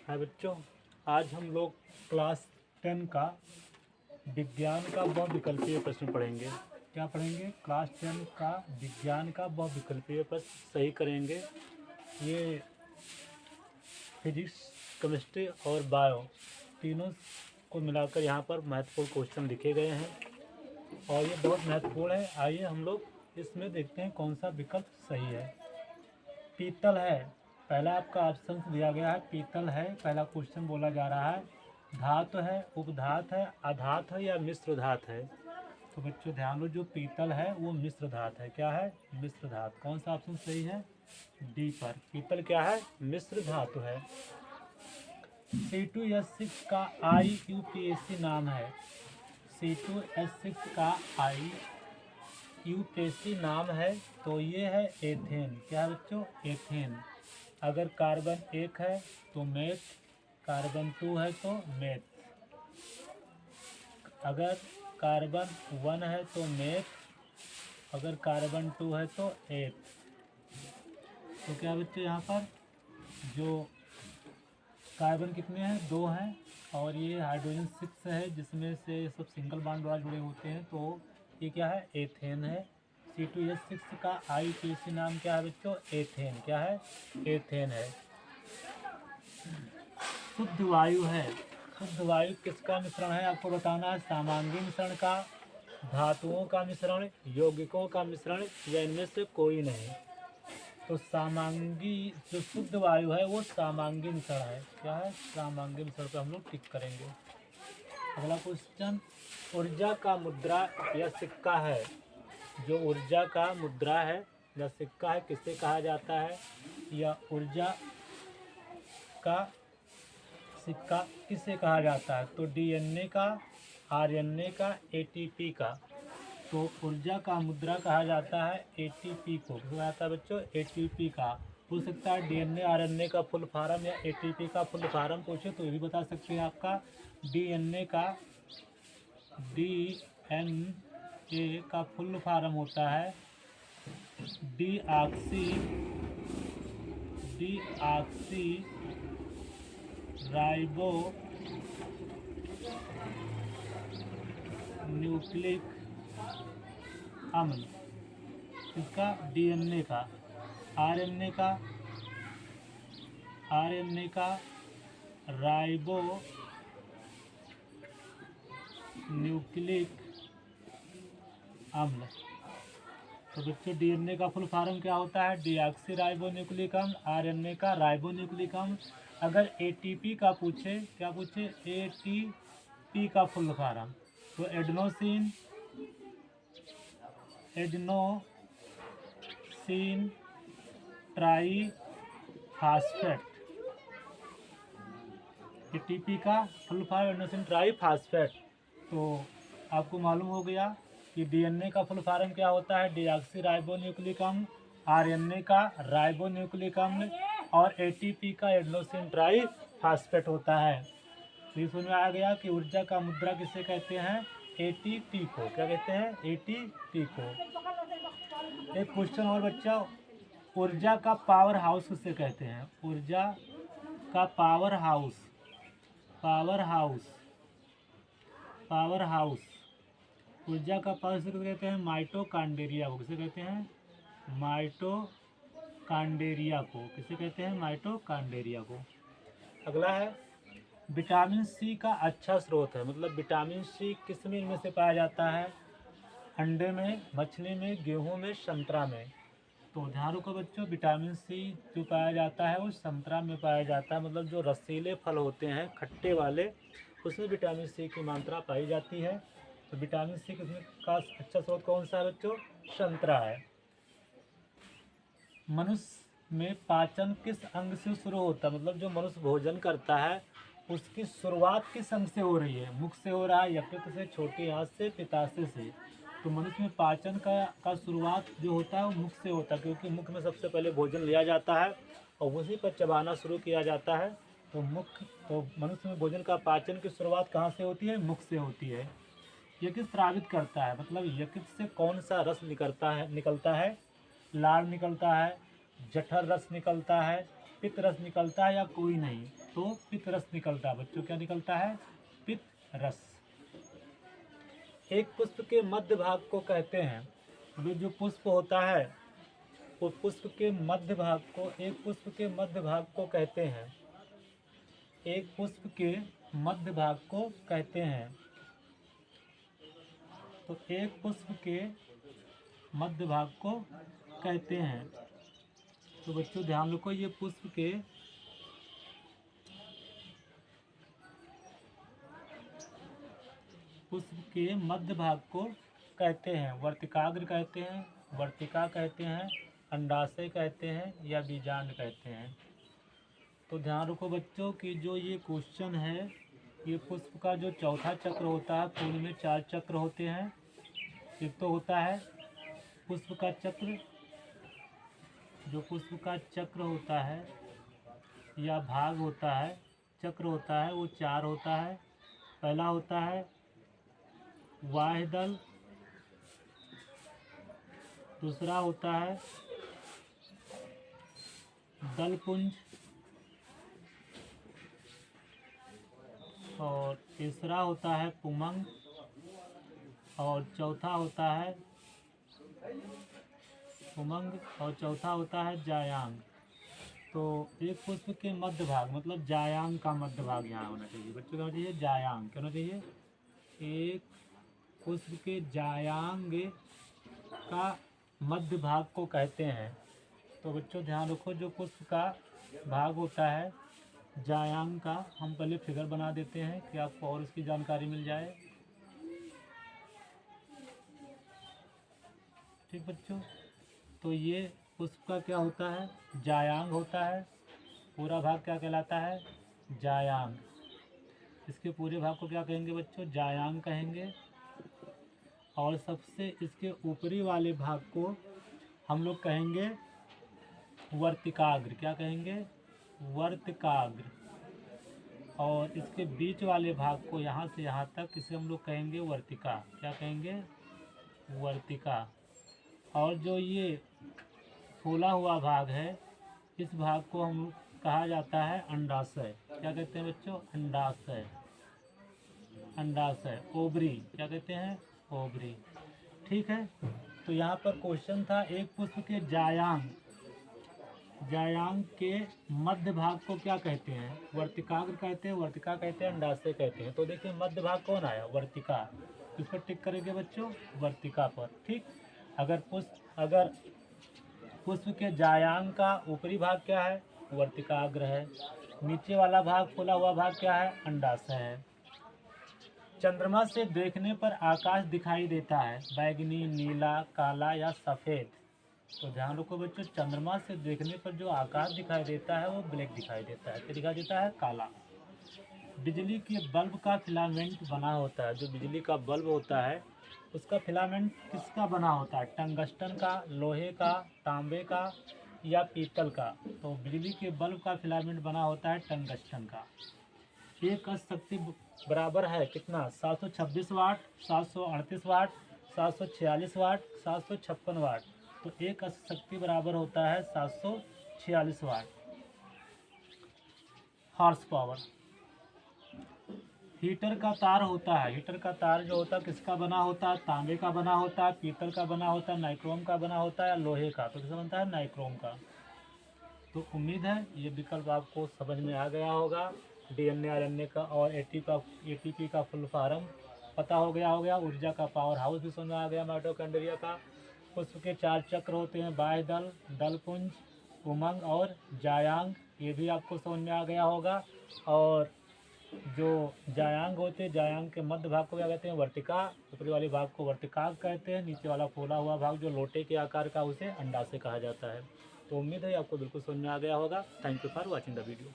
है बच्चों, आज हम लोग क्लास 10 का विज्ञान का बहुविकल्पीय प्रश्न पढ़ेंगे। क्या पढ़ेंगे? क्लास 10 का विज्ञान का बहुविकल्पीय प्रश्न सही करेंगे। ये फिजिक्स, केमिस्ट्री और बायो तीनों को मिलाकर यहाँ पर महत्वपूर्ण क्वेश्चन लिखे गए हैं और ये बहुत महत्वपूर्ण है। आइए हम लोग इसमें देखते हैं कौन सा विकल्प सही है। पीतल है, पहला आपका ऑप्शन दिया गया है पीतल है। पहला क्वेश्चन बोला जा रहा है धातु है, उपधातु है, अधातु है या मिश्र धातु है। तो बच्चों ध्यान लो, जो पीतल है वो मिश्र धातु है। क्या है? मिश्र धातु। कौन सा ऑप्शन सही है? डी पर। पीतल क्या है? मिश्र धातु है। C2H6 का IUPAC नाम है। C2H6 का IUPAC नाम है तो ये है एथेन। क्या है बच्चों? एथेन। अगर कार्बन 1 है तो मेथ, कार्बन 2 है तो मेथ, अगर कार्बन 1 है तो मेथ, अगर कार्बन 2 है तो एथ। तो क्या बच्चों यहाँ पर जो कार्बन कितने हैं? 2 हैं और ये हाइड्रोजन 6 है जिसमें से सब सिंगल बॉन्ड द्वारा जुड़े होते हैं। तो ये क्या है? एथेन है। C2H6 का IUPAC नाम क्या है बच्चों? एथेन। क्या है? एथेन है। शुद्ध वायु है, शुद्ध वायु किसका मिश्रण है आपको बताना है। समांगी मिश्रण का, धातुओं का मिश्रण, यौगिकों का मिश्रण या इनमें से कोई नहीं। तो समांगी जो शुद्ध वायु है वो समांगी मिश्रण है। क्या है? समांगी मिश्रण पे हम लोग टिक करेंगे। अगला क्वेश्चन, ऊर्जा का मुद्रा या सिक्का है। जो ऊर्जा का मुद्रा है या सिक्का है किसे कहा जाता है? या ऊर्जा का सिक्का किसे कहा जाता है? तो DNA का, RNA का, ATP का। तो ऊर्जा का मुद्रा कहा जाता है ATP को। कहा जाता है बच्चों? ATP का। हो सकता है DNA RNA का फुल फॉर्म या ATP का फुल फॉर्म पूछे तो ये भी बता सकते हैं। आपका DNA का फुल फॉर्म होता है डीऑक्सी राइबो न्यूक्लिक अम्ल। इसका DNA का, RNA का राइबो न्यूक्लिक अम्ल। तो बच्चों DNA का फुल फॉर्म क्या होता है? डीऑक्सी राइबो न्यूक्लिक अम्ल। RNA का राइबो न्यूक्लिक अम्ल। अगर ATP का पूछे, क्या पूछे? ATP का फुल फॉर्म तो एडेनोसिन ट्राई फास्फेट। ATP का full form adenosine try phosphate. तो आपको मालूम हो गया कि DNA का फुल फॉर्म क्या होता है? डीऑक्सी राइबो न्यूक्लिक अम्ल, RNA का राइबो न्यूक्लिक अम्ल और ATP का एडेनोसिन ट्राई फास्फेट होता है। तो ये समझ में आ गया कि ऊर्जा का मुद्रा किसे कहते हैं? ATP को। क्या कहते हैं? ATP को। एक क्वेश्चन और बच्चा, ऊर्जा का पावर हाउस किसे कहते हैं? ऊर्जा का पावर हाउस ऊर्जा का पावर किसे कहते हैं? माइटोकॉन्ड्रिया को। किसे कहते हैं? माइटोकॉन्ड्रिया को। किसे कहते हैं? माइटोकॉन्ड्रिया को। अगला है विटामिन C का अच्छा स्रोत है। मतलब विटामिन C किस में इनमें से पाया जाता है? अंडे में, मछली में, गेहूं में, संतरा में। तो ध्यान रखो बच्चों, विटामिन C जो पाया जाता है वो संतरा में पाया जाता है। मतलब जो रसीले फल होते हैं खट्टे वाले, उसमें विटामिन C की मात्रा पाई जाती है। तो विटामिन C का अच्छा स्रोत कौन सा है बच्चों? संतरा है। मनुष्य में पाचन किस अंग से शुरू होता है? मतलब जो मनुष्य भोजन करता है उसकी शुरुआत किस अंग से हो रही है? मुख से हो रहा है, यकृत से, छोटी आंत से, पित्ताशय से। तो मनुष्य में पाचन का शुरुआत जो होता है वो मुख से होता है, क्योंकि मुख में सबसे पहले भोजन लिया जाता है और उसी पर चबाना शुरू किया जाता है। तो मनुष्य में भोजन का पाचन की शुरुआत कहाँ से होती है? मुख से होती है। यकृत स्रावित करता है, मतलब यकृत से कौन सा रस निकलता है? लाल निकलता है, जठर रस निकलता है, पित्त रस निकलता है या कोई नहीं? तो पित्त रस निकलता है बच्चों। क्या निकलता है? पित्त रस। एक पुष्प के मध्य भाग को कहते हैं, मतलब जो पुष्प होता है वो पुष्प के मध्य भाग को, एक पुष्प के मध्य भाग को कहते हैं, एक पुष्प के मध्य भाग को कहते हैं। तो एक पुष्प के मध्य भाग को कहते हैं। तो बच्चों ध्यान रखो, ये पुष्प के मध्य भाग को कहते हैं। वर्तिकाग्र कहते हैं, वर्तिका कहते हैं, अंडाशय कहते हैं या बीजांड कहते हैं। तो ध्यान रखो बच्चों कि जो ये क्वेश्चन है, ये पुष्प का जो चौथा चक्र होता है, फूल में 4 चक्र होते हैं। एक तो होता है पुष्प का चक्र, जो पुष्प का चक्र होता है या भाग होता है, चक्र होता है, वो 4 होता है। पहला होता है बाह्य दल, दूसरा होता है दलपुंज, और तीसरा होता है पुमंग, और चौथा होता है पुमंग, और चौथा होता है जायांग। तो एक पुष्प के मध्य भाग मतलब जायांग का मध्य भाग यहाँ होना चाहिए बच्चों। क्या होना चाहिए? जायांग। क्या होना चाहिए? एक पुष्प के जायांग का मध्य भाग को कहते हैं। तो बच्चों ध्यान रखो, जो पुष्प का भाग होता है जायांग का, हम पहले फिगर बना देते हैं कि आपको और इसकी जानकारी मिल जाए। ठीक बच्चों, तो ये पुष्प का क्या होता है? जायांग होता है। पूरा भाग क्या कहलाता है? जायांग। इसके पूरे भाग को क्या कहेंगे बच्चों? जायांग कहेंगे। और सबसे इसके ऊपरी वाले भाग को हम लोग कहेंगे वर्तिकाग्र। क्या कहेंगे? वर्तिकाग्र। और इसके बीच वाले भाग को, यहाँ से यहाँ तक, इसे हम लोग कहेंगे वर्तिका। क्या कहेंगे? वर्तिका। और जो ये फूला हुआ भाग है, इस भाग को हम कहा जाता है अंडाशय। क्या कहते हैं बच्चों? अंडाशय। अंडाशय, ओवरी। क्या कहते हैं? ओवरी। ठीक है, तो यहाँ पर क्वेश्चन था एक पुष्प के जायांग के मध्य भाग को क्या कहते हैं? वर्तिकाग्र कहते हैं, वर्तिका कहते हैं, अंडाशय कहते हैं। तो देखिए मध्य भाग कौन आया? वर्तिका। किस पर टिक करेंगे बच्चों? वर्तिका पर। ठीक। अगर पुष्प के जायांग का ऊपरी भाग क्या है? वर्तिकाग्र है। नीचे वाला भाग, फूला हुआ भाग क्या है? अंडाशय है। चंद्रमा से देखने पर आकाश दिखाई देता है बैगनी, नीला, काला या सफ़ेद। तो ध्यान रखो बच्चों, चंद्रमा से देखने पर जो आकाश दिखाई देता है वो ब्लैक दिखाई देता है। क्या दिखाई देता है? काला। बिजली के बल्ब का फिलामेंट बना होता है, जो बिजली का बल्ब होता है उसका फिलामेंट किसका बना होता है? टंगस्टन का, लोहे का, तांबे का या पीतल का? तो बिजली के बल्ब का फिलामेंट बना होता है टंगस्टन का। एक शक्ति बराबर है कितना? 726 वाट, 738 वाट, 746 वाट, 756 वाट। तो एक शक्ति बराबर होता है 746 वाट हॉर्स पावर। हीटर का तार होता है, हीटर का तार जो होता है किसका बना होता है? तांबे का बना होता है, पीतल का बना होता है, नाइक्रोम का बना होता है या लोहे का? तो किसका बनता है? नाइक्रोम का। तो उम्मीद है ये विकल्प आपको समझ में आ गया होगा। DNA RNA का और ATP का फुल फॉर्म पता हो गया होगा। ऊर्जा का पावर हाउस भी समझ में आ गया। माइटोकॉन्ड्रिया का पुष्प के 4 चक्र होते हैं, बाह्य दल, दलपुंज, उमंग और जायांग, ये भी आपको समझ में आ गया होगा। और जो जायांग होते हैं, जायांग के मध्य भाग को क्या कहते हैं? वर्तिका। ऊपरी वाले भाग को वर्तिकाग्र कहते हैं। नीचे वाला फूला हुआ भाग जो लोटे के आकार का, उसे अंडाशय कहा जाता है। तो उम्मीद है आपको बिल्कुल समझ में आ गया होगा। Thank you for watching the video.